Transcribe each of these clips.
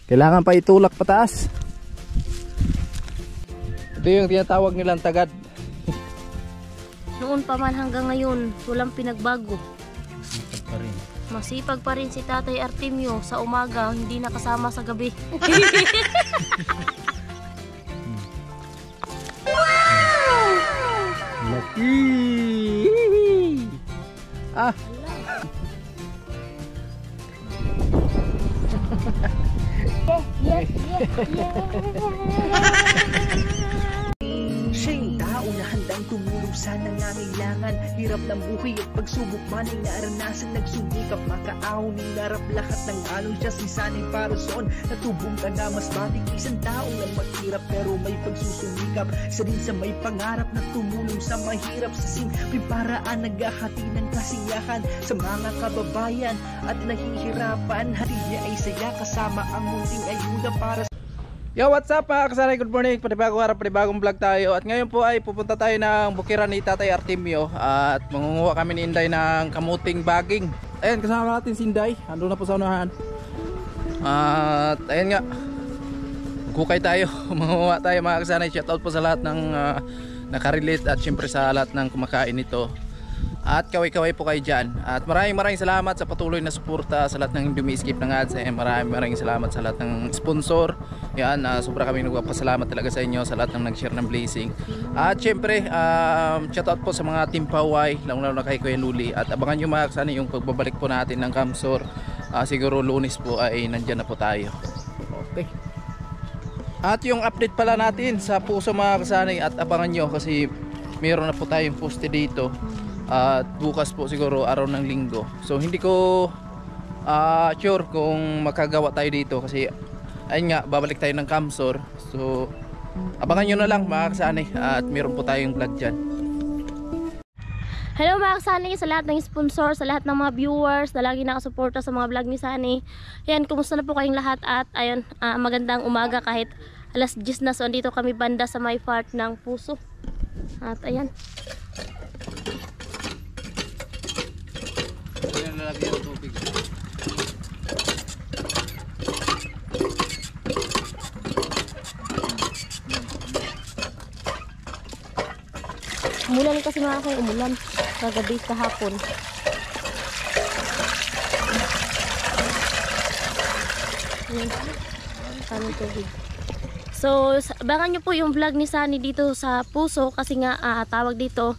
Kailangan pa itulak pataas. Ito yung tinatawag nilang tagad. Noon pa man hanggang ngayon, walang pinagbago. Masipag pa rin. Masipag pa rin si Tatay Artemio sa umaga, hindi nakasama sa gabi. Wow! Laki! Ah! Yes. Siya yung tao na handang tumulong sa nangangailangan. Hirap ng buhay at pagsubok man ay naranasan. Nagsumikap makaahon ng narap lahat ng alon siya. Si Sanay Parason natubong ka na mas matik. Isang tao lang maghirap pero may pagsusumikap. Isa din sa may pangarap na tumulong sa mahirap. Sa simpleng paraan naghahati ng kasiyahan sa mga kababayan at nahihirapan. Hatid niya ay saya kasama ang munting ayuda para sa Yo, what's up mga kasanay? Good morning. Panibagong araw, panibagong vlog tayo. At ngayon po ay pupunta tayo ng bukiran ni Tatay Artemio. At mangunguha kami ni Inday ng kamuting baging. Ayan, kasama natin si Inday. Ando na po sa unahan. At ayan nga, hukay tayo. Mangunguha tayo mga kasanay. Shoutout po sa lahat ng nakarelate at syempre sa lahat ng kumakain nito. At kaway-kaway po kayo dyan. At maraming salamat sa patuloy na suporta sa lahat ng hindi umi-skip ng ads. Maraming salamat sa lahat ng sponsor. Yan, sobra kami nagpapasalamat talaga sa inyo sa lahat ng nag-share ng blessing. At syempre, shoutout po sa mga Team Paway, lalo na kay Kuya Nuli. At abangan nyo mga kasani yung pagbabalik po natin ng Kamsor. Siguro Lunes po ay nandyan na po tayo. Okay. At yung update pala natin sa Puso mga kasani, at abangan nyo kasi mayroon na po tayong poste dito. At bukas po siguro araw ng Linggo. So hindi ko sure kung makagawa tayo dito kasi ayun nga, babalik tayo ng Kamsor. So abangan nyo na lang mga kasani. At meron po tayong vlog dyan. Hello mga kasani, sa lahat ng sponsor, sa lahat ng mga viewers na lagi nakasuporta sa mga vlog ni Sani. Yan, kumusta na po kayong lahat? At ayun, magandang umaga kahit alas 10 na. So andito kami banda sa may part ng Puso. At ayan, Lalagyan ng tubig. umulan kasi mga kayo, umulan kagabi kahapon. Ayan, kaming tubig. So abangan nyo po yung vlog ni Sani dito sa Puso kasi nga tawag dito.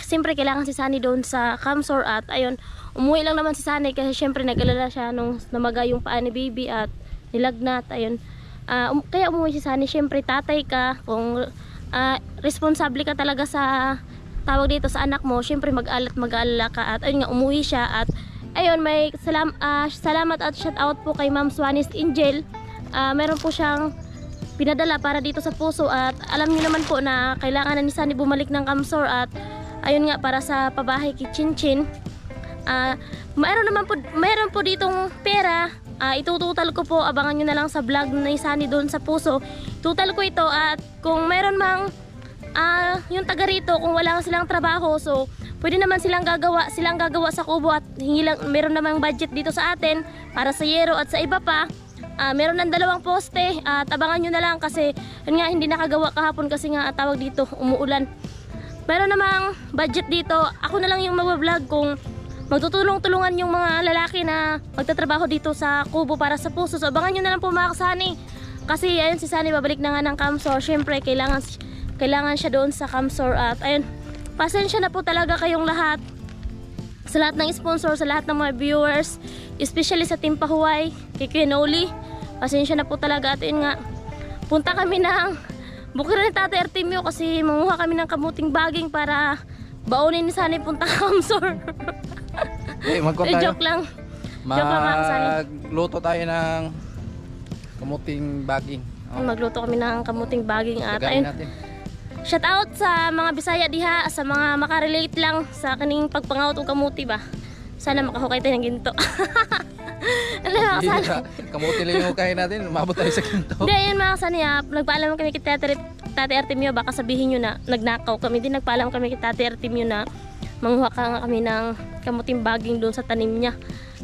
Siyempre kailangan si Sani doon sa Kamsor at ayun, umuwi lang naman si Sani kasi siyempre nag-alala siya nung namaga yung paa ni baby at nilagnat. Ayun, kaya umuwi si Sani. Siyempre tatay ka, kung responsable ka talaga sa tawag dito sa anak mo, siyempre mag-alala ka. At ayun nga, umuwi siya at ayun, may salamat at shout out po kay Ma'am Swanis Angel. Meron po siyang pinadala para dito sa Puso at alam niyo naman po na kailangan na ni Sani bumalik ng Kamsor at ayun nga, para sa pabahay kay Chinchin. Mayroon po ditong pera. Itututal ko po, abangan nyo na lang sa vlog ni Sani doon sa Puso. Tutal ko ito at kung mayroon mang yung taga rito, kung wala silang trabaho, so pwede naman silang gagawa sa kubo at meron namang budget dito sa atin para sa yero at sa iba pa. Meron ng 2 poste at abangan nyo na lang kasi yun nga, hindi nakagawa kahapon kasi nga tawag dito, umuulan. Meron namang budget dito. Ako na lang yung mag-vlog kung magtutulong-tulungan yung mga lalaki na magtatrabaho dito sa kubo para sa Puso. So abangan nyo na lang po mga kasani kasi ayun, si Sani babalik na nga ng Kamsor. Syempre kailangan siya doon sa Kamsor at ayun, pasensya na po talaga kayong lahat, sa lahat ng sponsor, sa lahat ng mga viewers, especially sa Team Pahuway, kay Kuya Noli. Pasensya na po talaga. At yun nga, punta kami ng bukiran ni Tatay Artemio kasi manguha kami ng kamuting baging para baunin ni Sani punta Kamsor. Joke lang. Magluto tayo ng kamuting baging. Magluto kami ng kamuting baging at ayun, shout out sa mga Bisaya diha, sa mga makarelate lang sa kaning pagpangaut og kamuti ba. Sana makahukay tayo ng ginto. Kamuti lang yung hukay natin, umabot tayo sa ginto. Hindi, ayun mga kasani, nagpaalam kami kay Tatay Artemio, baka sabihin nyo na nagnakaw kami. Din nagpaalam kami kay Tatay Artemio na manguha kami ng kamuting baging doon sa tanim niya.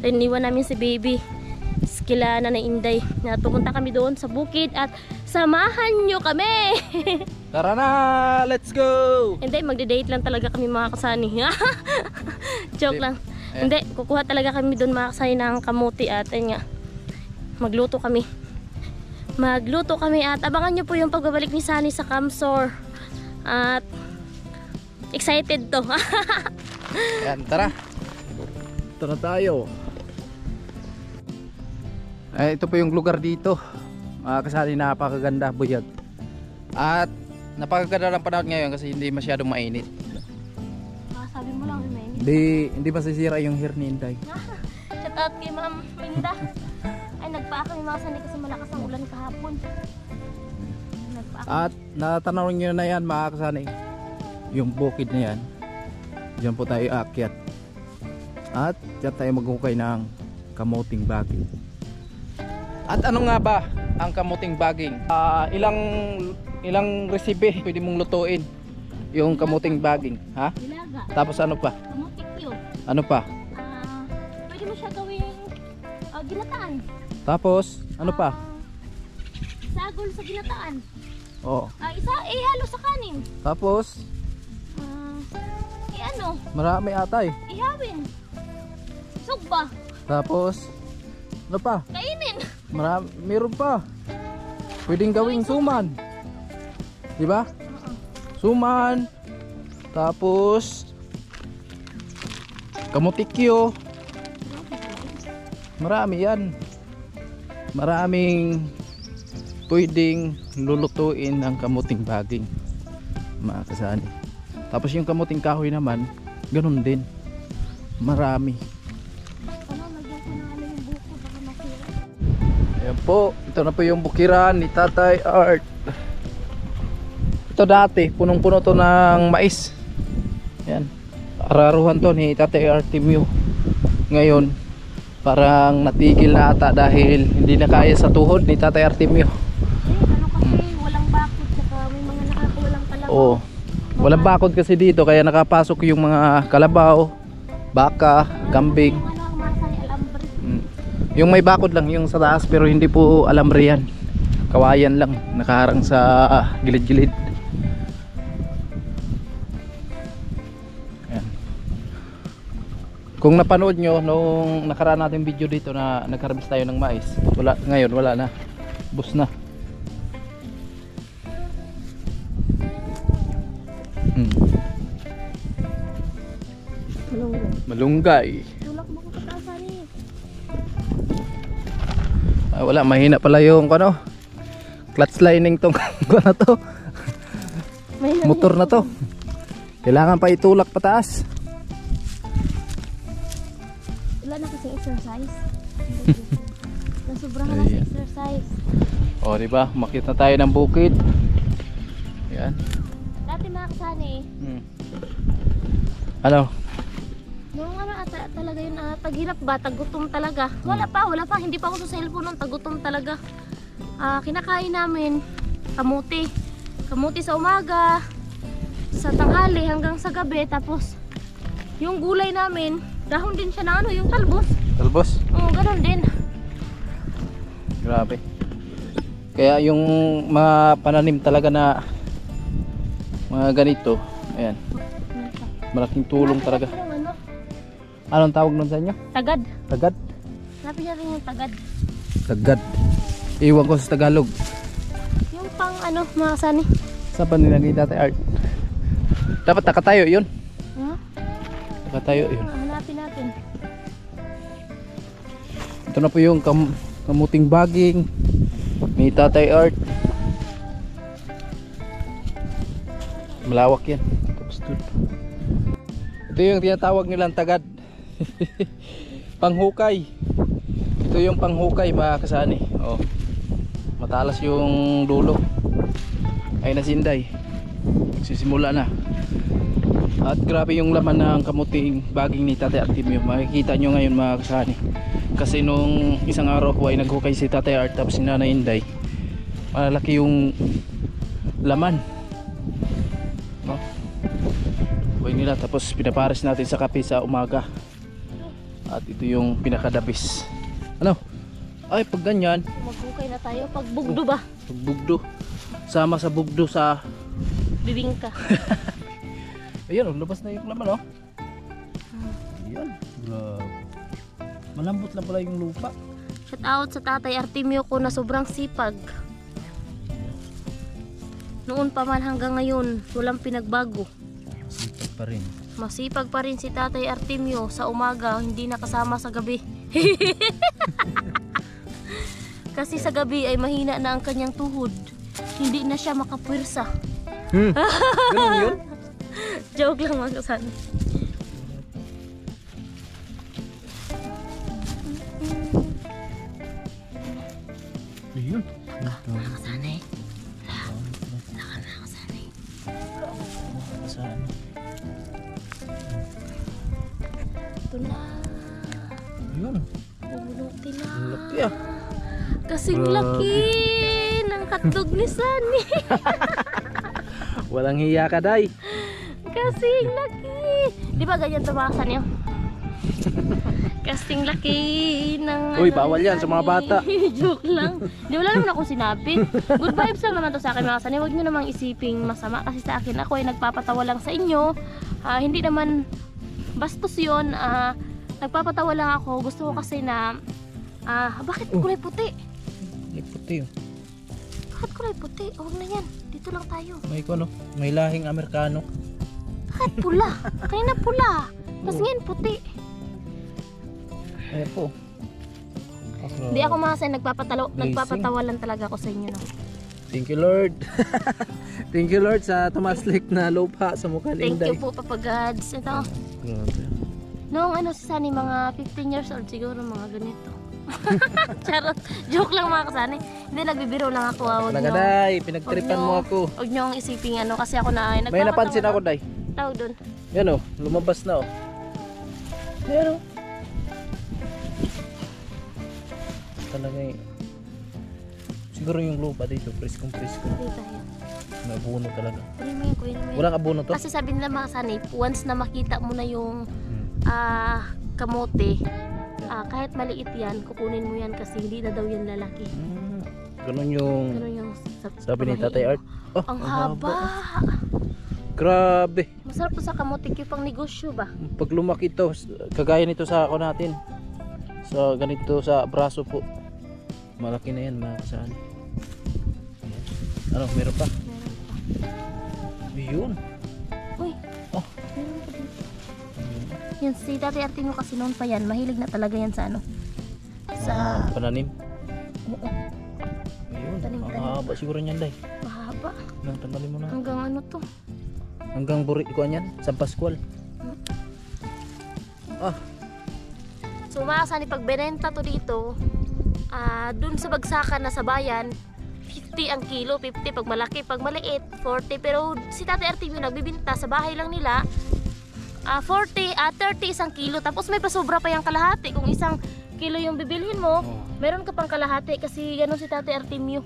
Then iniwan namin si baby. kila Nanay Inday na pumunta kami doon sa bukid at samahan nyo kami. Tara na, let's go! Hindi, magde-date lang talaga kami mga kasani. Joke lang. Hindi, kukuha talaga kami doon mga kasani ng kamuti at ayun nga, magluto kami. Magluto kami at abangan nyo po yung pagbabalik ni Sunny sa Camsor. At excited to. Yan, tara. Tara tayo. Ito po yung lugar dito. Kasali napakaganda, buyag. At napakaganda ng panahon ngayon kasi hindi masyadong mainit. Sabi mo lang mainit. Hindi masisira yung hair ni Inday. Shout out kay Ma'am Minda. Ay nagpaaka kami mga Sunny kasi malakas ang ulan kahapon. At natanaw nyo na yan mga kasani, yung bukid na yan, dyan po tayo aakyat at dyan tayo maghukay ng kamuting baging. At ano nga ba ang kamuting baging? Ilang resipe pwede mong lutuin yung kamuting baging, ha? Nilaga. Tapos ano pa? Kamutik yun. Ano pa? Pwede mo siya gawing ginataan. Tapos ano pa? Sagol sa ginataan. Oo. Ihalo sa kanin. Tapos marami atay. Ihawin. Sugba. Tapos ano pa? Kainin. Meron pa. Pwedeng gawing suman. Di ba? Suman. Tapos kamutikyo. Marami yan. Maraming pwedeng lulutuin ang kamuting baging mga kasani. Tapos yung kamuting kahoy naman ganun din, marami. Ayan po, ito na po yung bukiran ni Tatay Art. Ito dati punong puno to ng mais. Ayan, araruhan to ni Tatay Artemio. Ngayon parang natigil na ata dahil hindi na kaya sa tuhod ni Tatay Artemio. Oo. Walang bakod kasi dito kaya nakapasok yung mga kalabaw, baka, kambing. Yung may bakod lang yung sa taas pero hindi po alambre yan. Kawayan lang nakaharang sa gilid-gilid. Ayan. Kung napanood nyo nung nakaraan natin video dito na nag-harvest tayo ng mais, ngayon wala na. Bus na. Malunggay. Tulak mo ko katasan eh. Wala, mahina pala yung ano, clutch lining tong ano to. Motor na to. Kailangan pa itulak pataas. Wala na kasi exercise. Nasobrahan na sa exercise. O, di ba? Makita tayo ng bukid. Yan. Dati mga kasani. Ano? Noong ano talaga yun, taghirap ba? Tagutom talaga. Wala pa. Hindi pa ako sa cellphone nung tagutom talaga. Kinakain namin kamuti. Kamuti sa umaga, sa tanghali hanggang sa gabi. Tapos yung gulay namin, dahon din siya na ano, yung talbos. Talbos? Oo, ganun din. Grabe. Kaya yung mga pananim talaga na mga ganito, ayan, malaking tulong talaga. Anong tawag nun sa inyo? Tagad. Tagad? Hanapin niya rin yung tagad. Tagad. Iwan ko sa Tagalog. Yung pang ano, mga kasani. Saan pa nilagay Tatay Art? Dapat nakatayo yun. Nakatayo yun. Hanapin natin. Ito na po yung kamuting baging ni Tatay Art. Malawak yan. Tapos dun. Ito yung tinatawag nilang tagad. Panghukay. Ito yung panghukay mga kasani. Oh. Matalas yung dulo. Ay nasinday. Magsisimula na. At grabe yung laman ng kamuting baging ni Tatay Artemio. Makikita nyo ngayon mga kasani. Kasi nung isang araw ko ay naghukay si Tatay Art tapos si Nanay Inday. Malaki yung laman. No? Huwag nila tapos pinapares natin sa kape sa umaga. At ito yung pinakadabis. Ano? Ay, pag ganyan, Maghukay na tayo. Pag bugdo ba? pag bugdo. Sama sa bugdo sa... Bibingka. Ayun, lumabas na yung laman, oh. Ayan. Grabe. Malambot lang pala yung lupa. Shout out sa Tatay Artemio ko na sobrang sipag. Noon pa man hanggang ngayon, walang pinagbago. Sipag pa rin. Masipag pa rin si Tatay Artemio sa umaga, hindi nakasama sa gabi. Kasi sa gabi ay mahina na ang kanyang tuhod. Hindi na siya makapwersa. Ganun yun? Joke lang mga kasani. Ayun. Kasani. Lakan na kasani. Saan? Ito na. Ayun. Bubulutin na. Ang laki ah. Kasing Grabe. laki ng hotdog ni Sunny. Walang hiya ka, Day. Kasing laki. Di ba ganyan tumasan yun? Kasing laki ng... Uy, bawal yan sa mga bata. Joke lang. Di wala naman akong sinabi. Good vibes lang naman to sa akin mga Sunny. Huwag nyo namang isiping masama kasi sa akin ako ay nagpapatawa lang sa inyo. Hindi naman bastos yun. Nagpapatawa lang ako. Gusto ko kasi na... bakit kulay puti? May puti oh. Bakit kulay puti? Huwag na yan. Dito lang tayo. May ano, may lahing Amerikano. Bakit pula? Kanina pula. Tapos ngayon puti. Ayan po. Hindi ako makasay Blazing. nagpapatawa lang talaga ako sa inyo. No? Thank you, Lord. Thank you, Lord, sa tumaslik na lupa sa mukha ni Thank Inday. you po, Papa Gods. Ito, Grabe. noong si Sunny, mga 15 years old siguro, mga ganito. Charot. Joke lang mga kasani. Hindi, nagbibiro lang ako. Huwag Talaga, nyo, Day. Pinagtripan mo ako. huwag nyo isiping kasi ako na ay May napansin ako, Day. Tawag doon. Yan oh, lumabas na oh. Yan oh. Talaga eh. Siguro yung lupa dito, preskong presko. Dito tayo. May abono talaga. Kunin mo yan, kunin mo yan. Walang abono to? Kasi sabi nila mga kasani, once na makita mo na yung Hmm. kamote, kahit maliit yan, kukunin mo yan kasi hindi na daw yan lalaki. Ganun yung Ganun yung sabi ni Tatay Art. Oh, Ang haba. Grabe. Masarap to sa kamote, yung pang negosyo ba? Pag lumaki to, kagaya nito sa ako natin. So ganito sa braso po. Malaki na yan, mga kasaan. Ano, meron pa? Meron pa. Ayun. Uy, Oh. meron pa dito. Yan, si Tatay Artemio kasi noon pa yan, mahilig na talaga yan sa sa Pananim. oo, Ayun. Tanim-tanim. Mahaba siguro niyan, Day. mahaba. Nang tanggalin mo na. Hanggang ano to? Hanggang buri ko yan, sa Pascual. Ah, So makasani pag benenta to dito, dun sa bagsakan na sa bayan, 50 ang kilo, 50 pag malaki, pag maliit, 40. Pero si Tatay Artemio nagbibinta sa bahay lang nila, 40, 30 isang kilo. Tapos may pasobra pa yung kalahati. Kung isang kilo yung bibilhin mo, meron ka pang kalahati kasi gano'n si Tatay Artemio.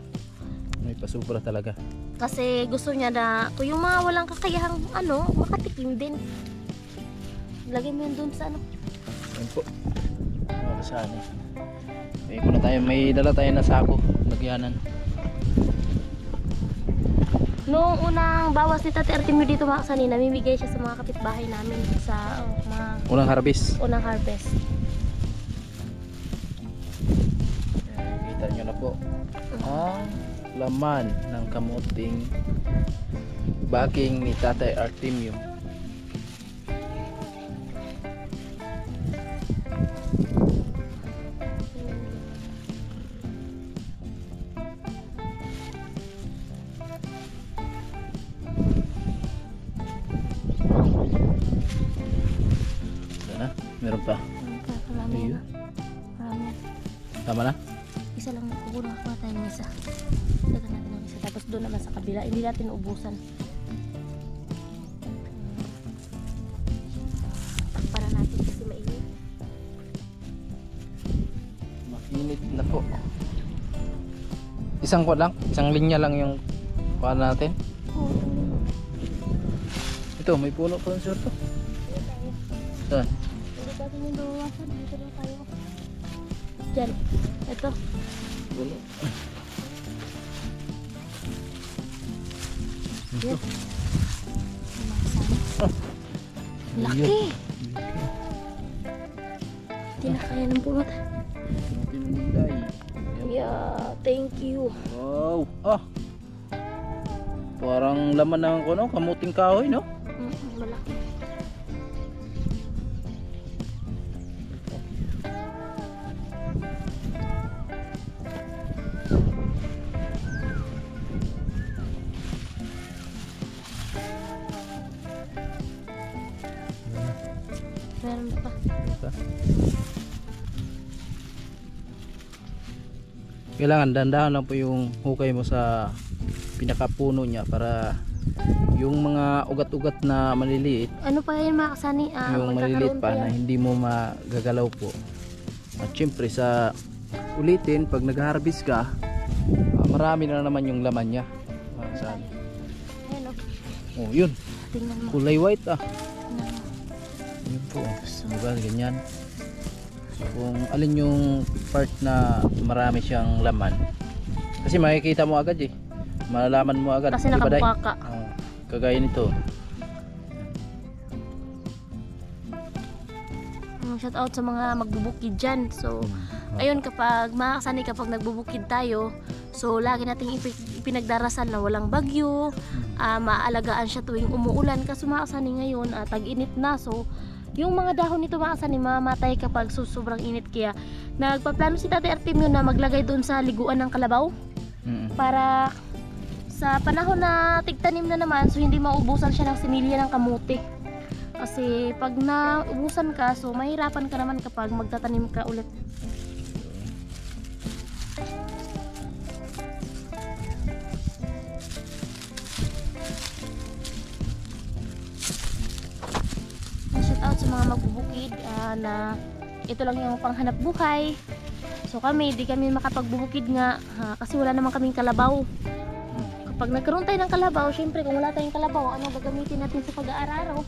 may pasubra talaga. Kasi gusto niya na kung yung mga walang kakayahang makatikim din. Lagay mo yun dun sa Ayun po. Mga kasani. May dala tayo na sako. Lagyanan. Noong unang bawas ni Tatay Artemio dito mga kasani, namimigay siya sa mga kapitbahay namin sa mga Unang harvest. unang harvest. Kita nyo na po. Ang laman ng kamuting baking ni Tatay Artemio. Wala na? Meron pa. Marami Ayun. na. Marami na. Tama na? Isa lang kukuha tayo ng isa. Dito natin ng isa. Tapos doon naman sa kabila. Hindi natin ubusan. Para natin kasi mainit. Mainit na po. Isang ko lang, isang linya lang yung kuha natin. Ito, may puno pa sir to. Saan? Hindi natin yung bawasan. Dito lang tayo. Diyan. Ito. Yan. Laki. Hindi na kaya ng bunot. Yeah, thank you. Wow. Parang laman ng ano, kamuting kahoy, no? Malaki. Meron pa. Kailangan dandahan lang po yung hukay mo sa pinakapuno niya para yung mga ugat-ugat na maliliit, Ano pa yun mga kasani? yung maliliit pa na hindi mo magagalaw po. At syempre sa ulitin, pag nag-harvest ka, marami na naman yung laman niya. Saan? Ayan o. Oh, yun. Tingnan mo. Kulay white ah. Tingnan mo. Yun po. Diba? Ganyan. So, kung alin yung part na marami siyang laman. Kasi makikita mo agad eh. Malalaman mo agad. Kasi Diba, Day? nakabuka ka. Oh, kagaya nito. Shout out sa mga magbubukid dyan. So, ayun, kapag mga kasani, kapag nagbubukid tayo, so lagi nating ipinagdarasal na walang bagyo, maalagaan siya tuwing umuulan. Kasi mga kasani ngayon, tag-init na. So, yung mga dahon nito mga kasani, mamamatay kapag sobrang init. Kaya, nagpaplano si Tatay Artemio na maglagay doon sa liguan ng kalabaw. Para sa panahon na tigtanim na naman, so hindi maubusan siya ng similya ng kamuti. Kasi pag naubusan ka, so mahirapan ka naman kapag magtatanim ka ulit. Shout out sa mga magbubukid na ito lang yung panghanap buhay. So kami, di kami makapagbubukid nga kasi wala naman kaming kalabaw. Kapag nagkaroon tayo ng kalabaw, syempre kung wala tayong kalabaw, ano gagamitin natin sa pag-aararo?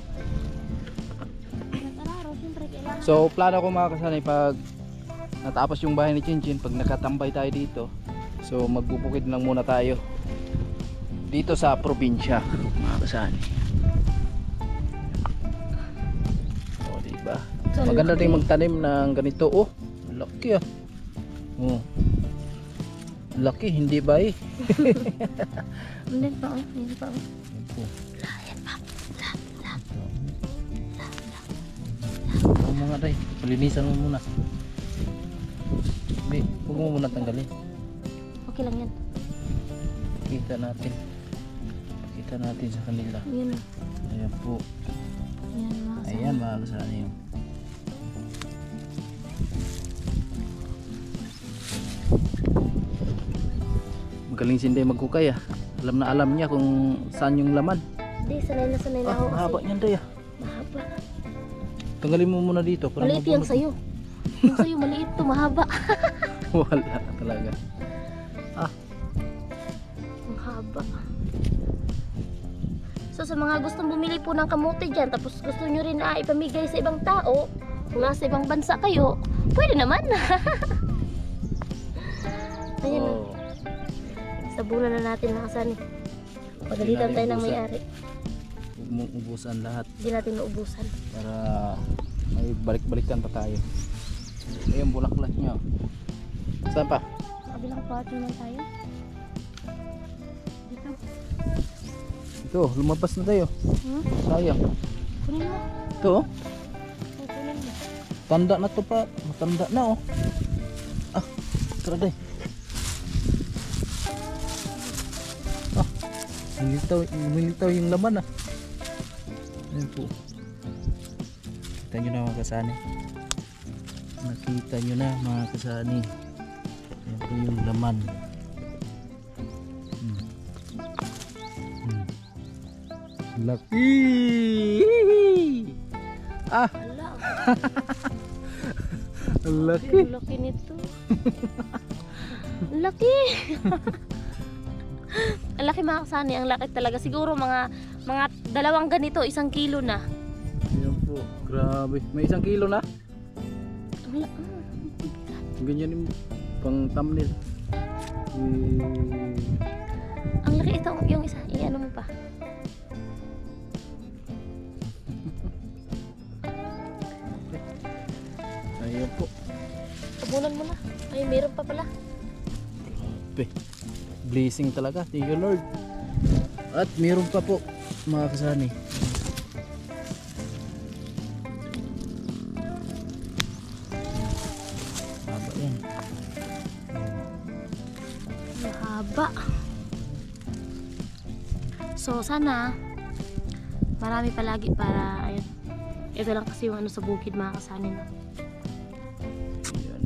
So plano ko mga kasanay, pag natapos yung bahay ni Chinchin, pag nakatambay tayo dito, so magbubukid lang muna tayo dito sa probinsya mga kasanay. O diba, maganda din magtanim ng ganito. Oh, laki ah. Oh, laki, hindi ba eh? Hindi pa oh, hindi pa oh. Mga day, palinisan mo muna. Hindi, huwag mo muna tanggalin. Okay lang yan. Kita natin. Kita natin sa kanila. Ayan. Ayan po. Ayan mga kasani yun. Magaling si Inday magkukay ah. Alam na alam niya kung saan yung laman. Hindi, sanay na ako kasi. Mahaba niyan Day ah. Mahaba. Tanggalin mo muna dito. Maliit yung sayo. Yung sayo maliit to, mahaba. Wala talaga. Ang haba. So sa mga gustong bumili po ng kamote dyan, tapos gusto nyo rin ipamigay sa ibang tao, kung nasa ibang bansa kayo, pwede naman. Ayan na. Sabunan na natin mga kasani. Pagalitan tayo ng may-ari. Huwag mong ubusan lahat. Hindi natin maubusan. Para may balik-balikan pa tayo. Ayun, bulaklak niya. Saan pa? Kabilang part naman tayo. Dito. Ito, lumabas na tayo. Sayang. Kunin mo. Ito oh. Kunin mo. Tanda na to pa. Matanda na oh. Tara day. Militaw yung laman ah. Ayan po. Kita nyo na mga kasani. Nakita nyo na mga kasani. Ayan po yung laman. Laki! Ala. Laki! Ang laki nito. Ang laki! Ang laki mga kasani, ang laki talaga. Siguro mga dalawang ganito, 1 kilo na. Ayan po, grabe. May 1 kilo na? Ang Ganyan yung pang thumbnail. Ang laki ito, yung isa. I-ano mo pa. Ayun po. Tabunan mo na. Ay, meron pa pala. Blessing talaga. Thank you Lord. At meron pa po mga kasani. Haba yan. Mahaba. So sana marami palagi para ayun. Ito lang kasi yung ano sa bukid mga kasani na. Ayan.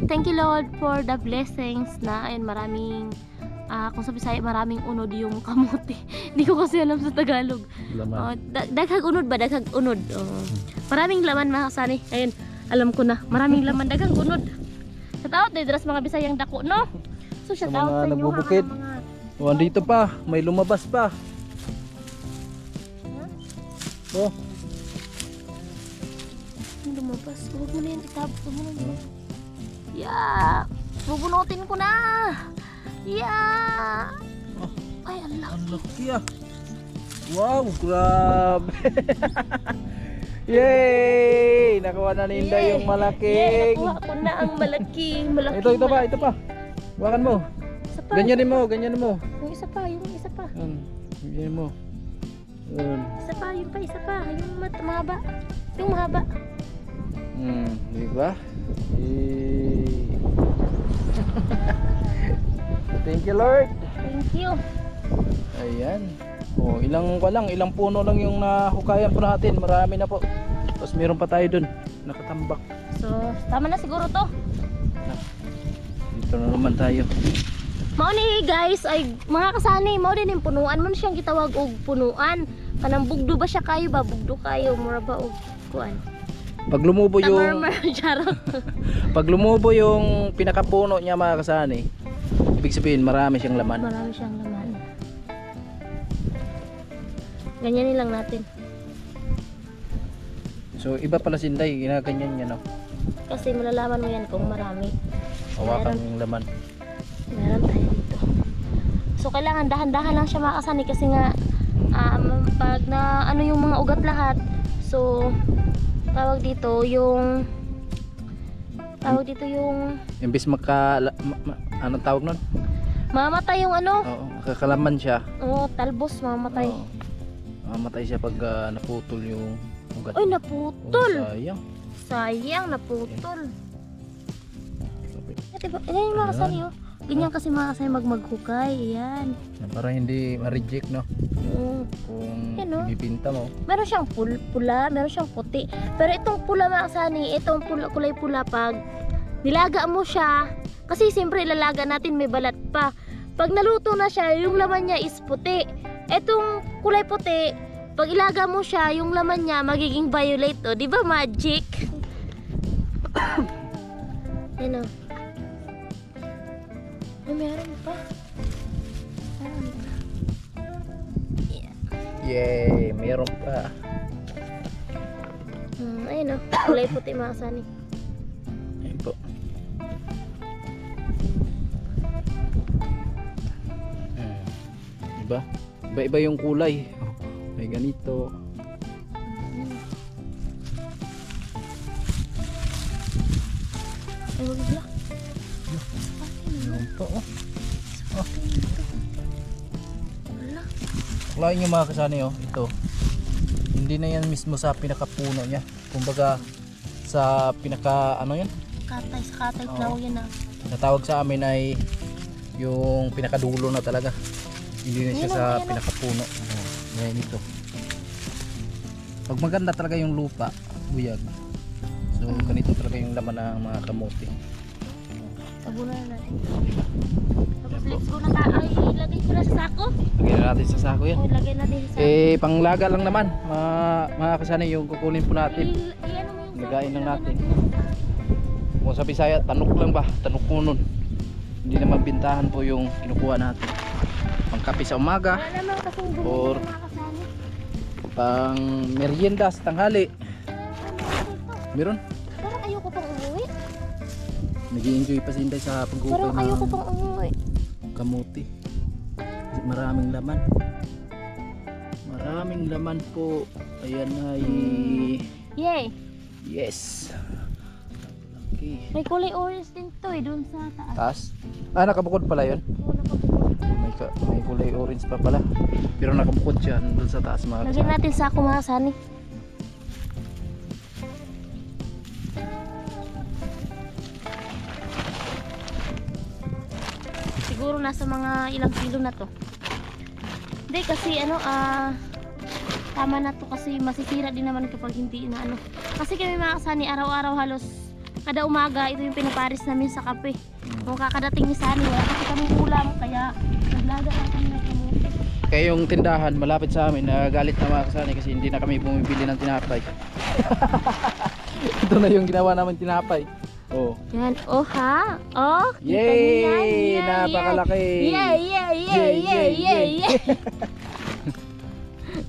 Thank you Lord for the blessings na ayun maraming kung sa Bisaya maraming unod yung kamote. Hindi ko kasi alam sa Tagalog. Laman. Daghag unod ba? Daghag unod. Maraming laman mga kasani. Ayun, alam ko na. Maraming laman, daghag unod. Shout out dras mga Bisayang dako, no? So shout Sa out mga sa inyo nagbubukid. mga Oh, andito pa, may lumabas pa. Oh, Ang lumabas. Huwag mo na yan itab. Huwag mo na yan. Yeah! Bubunutin ko na! Yeah! Oh. Ay, ang ang laki. laki ah. Wow, grabe. Yay! Nakuha na ni Inday yung Yeah, malaking. nakuha ko na ang malaking. Malaking. Ito pa, ito pa. Hawakan mo. Isa pa. Ganyanin mo, ganyanin mo. Yung isa pa, yung isa pa. Ganyanin mo. Yun. Isa pa, yung pa, isa pa. Yung mahaba. Yung mahaba. Di ba? Thank you Lord. Thank you. Ayan. Oh, ilang puno lang yung nahukayan po natin. Marami na po. Tapos meron pa tayo dun. Nakatambak. So, tama na siguro to. Dito na naman tayo. Mao ni guys, ay mga kasani, mao din yung punuan mo siyang gitawag og punuan. Kanang bugdo ba siya kayo ba? Bugdo kayo, mura ba og kuan? Pag lumubo yung charot. pag lumubo yung pinakapuno niya mga kasani, ibig sabihin marami siyang laman. Marami siyang laman. Ganyanin lang natin. So iba pala si Inday, ginaganyan niya no. Kasi malalaman mo yan kung marami. Hawakan yung laman. Meron tayo dito. So kailangan dahan-dahan lang siya makasani kasi nga pag na ano yung mga ugat lahat. So tawag dito yung Imbis anong tawag nun? mamatay yung ano. Oo, makakalaman siya. Oo, talbos mamatay. Oo. Mamatay siya pag naputol yung ugat. Ay, Oh, naputol. sayang. Sayang, naputol. Ate, yan yung mga kasani, oh. Ganyan kasi mga kasani maghukay. Ayan. Para hindi ma-reject no. Oo. Kung Yan, no? ibibinta mo. Meron siyang pula, meron siyang puti. Pero itong pula mga kasani, itong kulay pula pag nilaga mo siya, kasi siyempre ilalaga natin may balat pa. Pag naluto na siya, yung laman niya is puti. Itong kulay puti, pag ilaga mo siya, yung laman niya magiging violet, oh. Di ba magic? Yan, oh. Ay, meron pa. Meron pa. Yay, meron pa. Ayun, oh. Kulay puti mga kasani. Ayun po. Diba? Iba-iba yung kulay. May ganito. Ay, wag bla. Ayun po. Oh. Wala. Klain nyo mga kasani oh. Ito. Hindi na yan mismo sa pinakapuno niya. Kumbaga sa pinaka ano yan? Katay, sa katay flower yan, ah. Natawag sa amin ay yung pinakadulo na talaga. Hindi na siya Ayun, sa ayun, ayun. pinakapuno. Ngayon ito. Pag maganda talaga yung lupa, buyag. So ganito talaga yung laman ng mga kamote. Tabunan na natin. Tapos let's go na tayo. Ay, ilagay ko na sa sako. Lagyan na natin sa sako yan. Oh, ilagay natin sa sako. Panglaga lang naman. Mga kasani yung kukunin po natin. Ano mo yung sako? Lagayin lang natin. Kung sa Bisaya, tanok lang ba? Tanok kunon. Hindi naman bintahan po yung kinukuha natin. Pangkape sa umaga, Wala naman kasing bumili Or- ng mga kasani. pang merienda sa tanghali. Ano ito? Meron? Parang ayoko pang umuwi. Nag-i-enjoy pa si Inday sa pagguto Pero ayoko pang umuwi. kamuti. Maraming laman. Maraming laman po. Ayan ay... Yay! Yes! Okay. May kulay orange din to eh, doon sa taas. Taas? Ah, nakabukod pala yun? Oo, nakabukod. May kulay orange pa pala. Pero nakabukod siya doon sa taas mga Lagyan natin sa ako mga sani. Siguro nasa mga ilang kilo na to. Hindi kasi tama na to kasi masisira din naman kapag hindi na ano. Kasi kami mga kasani araw-araw halos kada umaga ito yung pinaparis namin sa kape. Kung kakadating ni Sani wala kasi kaming ulam kaya naglaga lang kami ng kamuti. Kaya yung tindahan malapit sa amin nagalit na mga kasani kasi hindi na kami bumibili ng tinapay. Ito na yung ginawa namin tinapay. Oh. Yan, oh ha? Oh, kita Yay! niyo yan. Napakalaki! Yay, yay, yay, yay, yay, yay.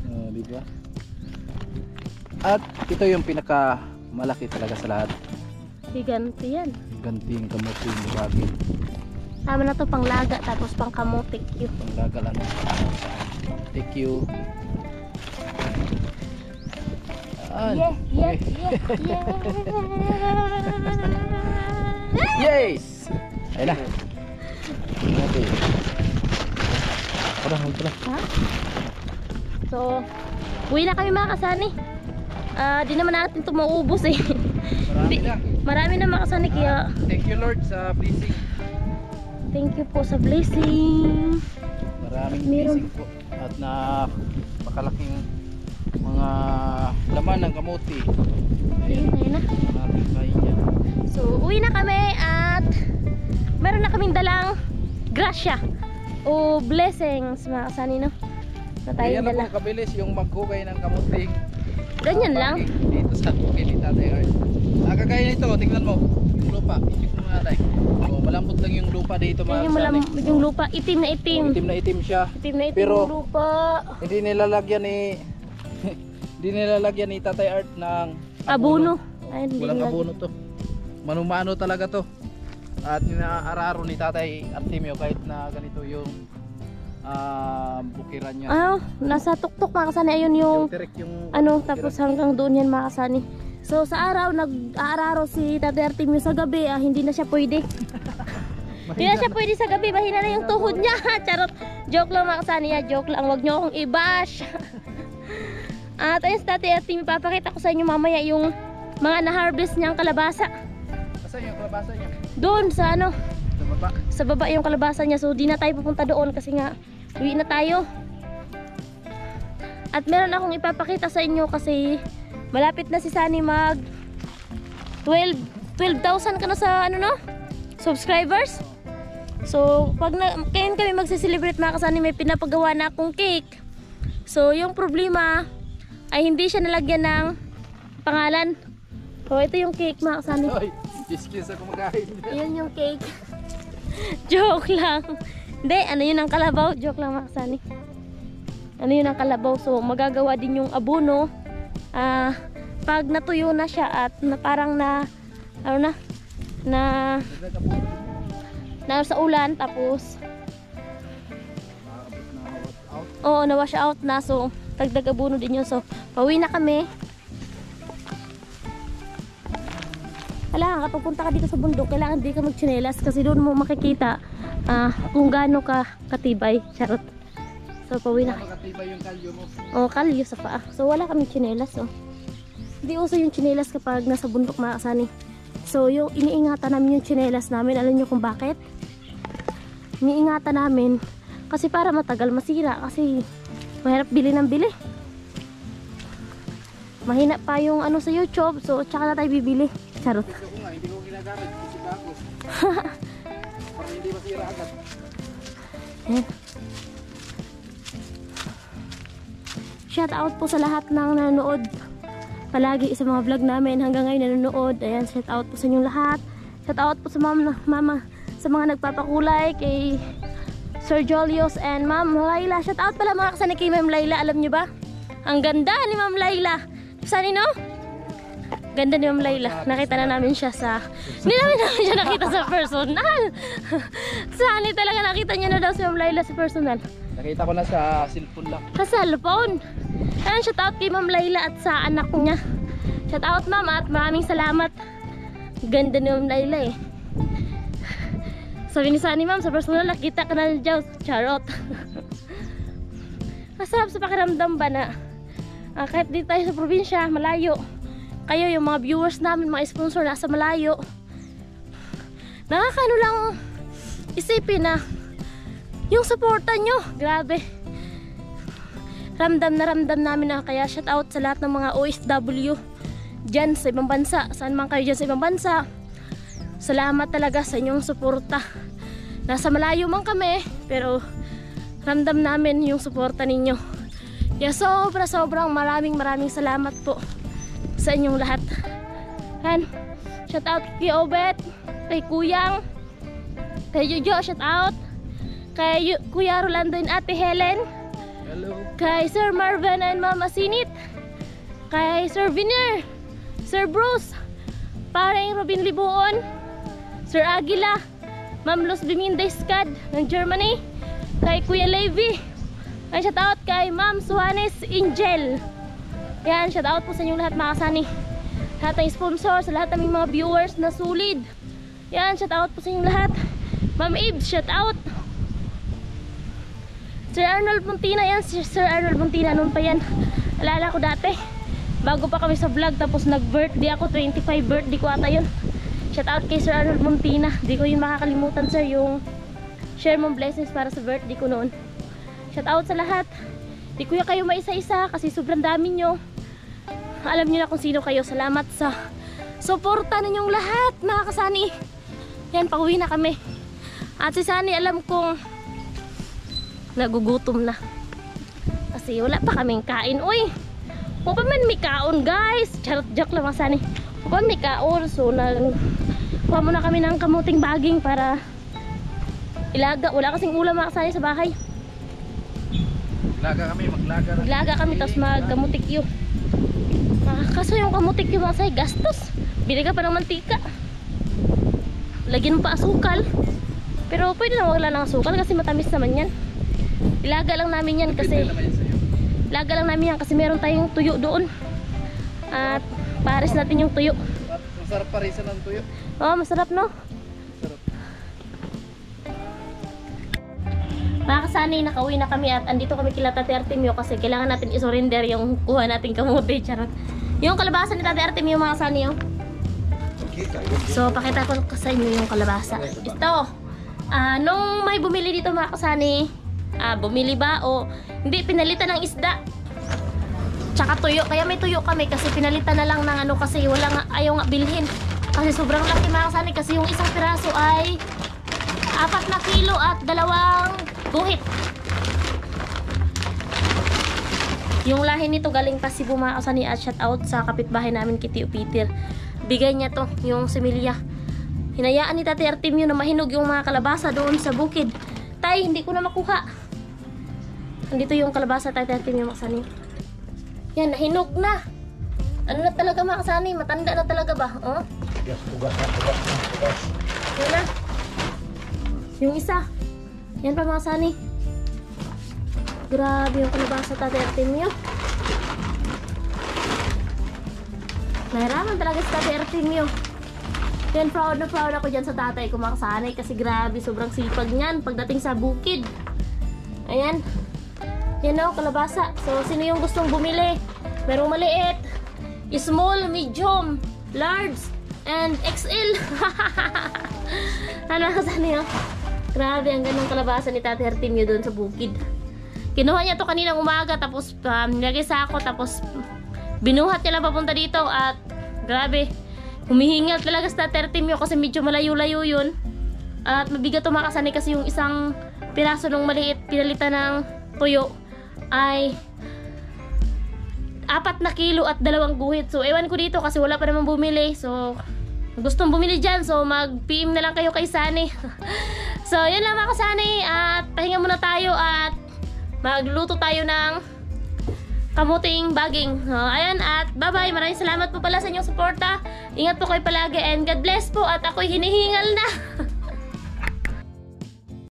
Oh, di ba? At ito yung pinaka malaki talaga sa lahat. Giganto yan. Ganting kamuting bagay. Tama na to pang laga tapos pang kamutik yun. Panglaga lang. Thank you. Yeah, yeah, yeah, yeah. Yes! Ayun na. Okay. Tara. Ha? So, uwi na kami mga kasani. Di naman natin ito maubos eh. Marami na mga kasani kaya Thank you Lord sa blessing. thank you po sa blessing. Maraming Meron. blessing po. At napakalaking mga laman ng kamuti. Ayun na. Natin kain dyan. So, uwi na kami at meron na kaming dalang grasya o blessings mga kasani no? Na tayo Ayan na dala. po kabilis yung maghugay ng kamuting. Ganyan lang. Dito sa bukid ni Tatay Art. Kagaya nito, tingnan mo. Yung lupa, isip mo nga tayo. Oh, malambot lang yung lupa dito mga kasani. Yung lupa, itim na itim. Itim na itim siya. Itim na itim Pero, yung lupa. Hindi nilalagyan ni Tatay Art ng Abono. Ayun, hindi Walang nilagyan. abono to. Manumano talaga to. At inaararo ni Tatay Artemio kahit na ganito yung bukiran niya. Nasa tuktok mga kasani. Ayun yung Direct yung ano, bukiran. tapos hanggang doon yan mga kasani. So sa araw nag-aararo si Tatay Artemio, sa gabi hindi na siya pwede. Hindi na siya pwede sa gabi, mahina na yung tuhod niya. Charot. Joke lang mga kasani, joke lang. Huwag niyo akong i-bash. At ayun si Tatay Artemio, papakita ko sa inyo mamaya yung mga na-harvest niyang kalabasa. Asan yung kalabasa niya? Doon sa ano, Sa baba. sa baba yung kalabasa niya. So di na tayo pupunta doon kasi nga uwi na tayo. At meron akong ipapakita sa inyo kasi malapit na si Sunny mag 12,000 ka na sa ano no? Subscribers. So pag kayon kami magse-celebrate mga kasani, may pinapagawa na akong cake. So yung problema ay hindi siya nalagyan ng pangalan. So ito yung cake mga kasani. Ay, excuse ako mag-ahit. Ayan yung cake. Joke lang. Hindi, ano yun ang kalabaw? Joke lang mga kasani. Ano yun ang kalabaw? So magagawa din yung abono. Pag natuyo na siya at parang na ano na sa ulan tapos na-wash out na. So dagdag abono din yun. So pauwi na kami. Kailangan kapag punta ka dito sa bundok, kailangan di ka magtsinelas kasi doon mo makikita kung gaano ka katibay. Charot. So pauwi na. Makatibay yung kalyo mo. Kalyo sa paa. So wala kaming tsinelas. Hindi uso yung tsinelas kapag nasa bundok mga kasani. So yung iniingatan namin yung tsinelas namin. Alam nyo kung bakit? Iniingatan namin kasi para matagal masira kasi mahirap bili ng bili. Mahina pa yung ano sa YouTube. So tsaka na tayo bibili. Charot. Ito ko nga, hindi ko ginagamit kasi bago. Para hindi masira agad. Shout out po sa lahat ng nanonood palagi sa mga vlog namin hanggang ngayon nanonood. Ayan, shout out po sa inyong lahat. Shout out po sa mama sa mga nagpapakulay kay Sir Jolios and Ma'am Laila. Shout out pala mga kasani kay Ma'am Laila. Alam nyo ba? Ang ganda ni Ma'am Laila. Sani no? Ganda ni Ma'am Layla. Nakita na namin siya sa... Hindi namin siya nakita sa personal. Sani talaga nakita niya na daw si Ma'am Layla sa personal. Nakita ko na sa cellphone lang. Sa cellphone. Ayan, shout out kay Ma'am Layla at sa anak niya. Shout out ma'am at maraming salamat. Ganda ni Ma'am Layla eh. Sabi ni Sani ma'am, sa personal nakita ka na dyan. Charot. Masarap sa pakiramdam ba na kahit di tayo sa probinsya, malayo. Kayo yung mga viewers namin, mga sponsor nasa malayo. Nakakano lang isipin na yung suporta nyo, grabe. Ramdam namin na, kaya shout out sa lahat ng mga OFW dyan sa ibang bansa, saan man kayo dyan sa ibang bansa. Salamat talaga sa inyong suporta. Nasa malayo man kami, pero ramdam namin yung suporta ninyo. Kaya sobrang maraming salamat po sa inyong lahat. And shout out kay Obet, kay Kuyang, kay Jojo, shout out kay Kuya Rolando and Ate Helen. Hello. Kay Sir Marvin and Mama Sinit, kay Sir Viner, Sir Bruce, Pareng Robin Libuon, Sir Aguila, Ma'am Luz Bimindeskad ng Germany, kay Kuya Levy. Ay shout out kay Ma'am Suanes Angel. Yan, shout out po sa inyong lahat mga kasani. Lahat ng sponsor, sa lahat ng mga viewers na solid. Yan, shout out po sa inyong lahat. Ma'am Abe, shout out. Sir Arnold Muntina, yan, Sir Arnold Muntina, noon pa yan. Alala ko dati, bago pa kami sa vlog, tapos nag-birthday ako, 25 birthday ko ata yun. Shout out kay Sir Arnold Muntina. Di ko yun makakalimutan sir, yung share mong blessings para sa birthday ko noon. Shout out sa lahat. Di ko kayo maisa-isa kasi sobrang dami nyo. Alam nyo na kung sino kayo. Salamat sa suporta ninyong lahat mga kasani. Yan, pauwi na kami. At si Sani alam kong nagugutom na kasi wala pa kaming kain. Uy, o pa man may kaon guys. Charot, joke lang mga Sani. O pa may kaon. So kuha muna kami ng kamuting baging para ilaga. Wala kasing ulam mga kasani sa bahay. Maglaga kami tapos magkamutikyo. Kaso yung kamutikyo mga kasani gastos. Bili ka pa ng mantika, lagyan mo pa asukal. Pero pwede na wala ng asukal kasi matamis naman yan. Ilaga lang namin yan kasi meron tayong tuyo doon. At pares natin yung tuyo. Masarap parisan ng tuyo. Oo, masarap no? Mga kasani, nakauwi na kami at andito kami kila Tate Artemio kasi kailangan natin isurrender yung kuha nating kamote. Charot. Yung kalabasa ni Tate Artemio mga kasani oh. So pakita ko sa inyo yung kalabasa. Ito, nung may bumili dito mga kasani, bumili ba o hindi, pinalitan ng isda tsaka tuyo. Kaya may tuyo kami kasi pinalitan na lang ng ano kasi ayaw nga bilhin kasi sobrang laki mga kasani. Kasi yung isang piraso ay 4 na kilo at 2 guhit. Yung lahi nito galing pa Cebu mga kasani. At shout out sa kapitbahay namin kay Tio Peter. Bigay niya to, yung similya. Hinayaan ni Tate Artemio na mahinog yung mga kalabasa doon sa bukid. Tay, hindi ko na makuha. Andito yung kalabasa Tate Artemio mga kasani. Yan, nahinog na. Ano na talaga mga kasani? Matanda na talaga ba? Oh? Ugas. Yan na. Yung isa. Yan pa mga kasani. Grabe yung kalabasa Tate Artemio. Nahiraman talaga si Tate Artemio. Yan, proud na proud ako dyan sa tatay ko mga kasani. Kasi grabe, sobrang sipag niyan pagdating sa bukid. Ayan. Yan o, kalabasa. So, sino yung gustong bumili? Merong maliit, small, medium, large, and XL. Ano kasani o? Grabe, ang gandang kalabasa ni Tate Artemio doon sa bukid. Kinuha niya to kaninang umaga, tapos nilagay sa ako, tapos binuhat niya lang papunta dito. At grabe, humihingal talaga sa Tate Artemio kasi medyo malayo-layo yun. At mabigat to mga kasani kasi yung isang piraso ng maliit pinalitan ng tuyo ay 4 na kilo at 2 guhit. So ewan ko dito kasi wala pa naman bumili. So gustong bumili dyan, so mag-PM na lang kayo kay Sani. So yun lang mga kasani, at pahinga muna tayo at magluto tayo ng kamuting baging. Ayan, at bye-bye. Maraming salamat po pala sa inyong suporta. Ingat po kayo palagi and God bless po at ako'y hinihingal na.